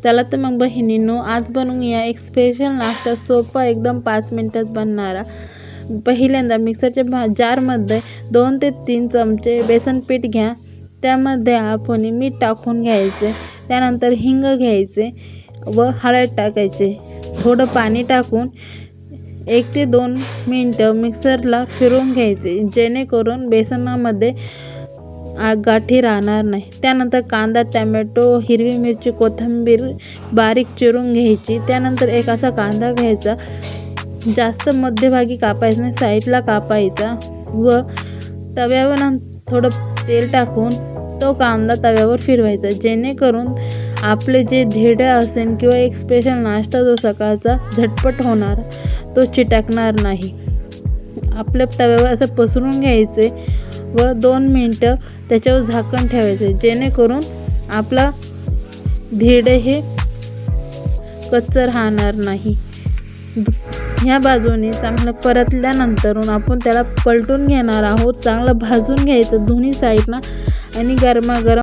चला तर मग बहिणींनो, आज बनवूया एक स्पेशल नाश्ता, सोपा एकदम 5 मिनिटात बनणारा। पहिल्यांदा मिक्सरच्या जारमध्ये 2 ते 3 चमचे बेसन पीठ घ्या। त्यामध्ये आपण मीठ टाकून घ्यायचे, त्यानंतर हिंग घ्यायचे व हळद टाकायचे। थोडं पाणी टाकून 1 ते 2 मिनिटं मिक्सरला फिरवून घ्यायचे, जेणेकरून बेसनामध्ये गाठी राहणार नाही। त्यानंतर कांदा, टोमॅटो, हिरवी मिरची, कोथिंबीर बारीक चिरून घ्यायची। त्यानंतर एक असा कांदा घ्यायचा, जास्त मध्यभागी कापायचा नाही, साईडला कापायचा व तव्यावर थोडं तेल टाकून तो कांदा तव्यावर फिरवायचा, जेणेकरून आपले जे धिरडे असेल किंवा एक स्पेशल नाश्ता जो सकाळचा झटपट होणार तो चिटकणार नाही। आपल्या तव्यावर असं पसरून घ्यायचे व 2 मिनिटं त्याच्यावर झाकण ठेवायचे, जेणेकरून आपला धिरडे हे कच्चं राहणार नाही। ह्या बाजूने चांगलं परतल्यानंतर आपण त्याला पलटून घेणार आहोत। चांगलं भाजून घ्यायचं दोन्ही साईडना आणि गरमागरम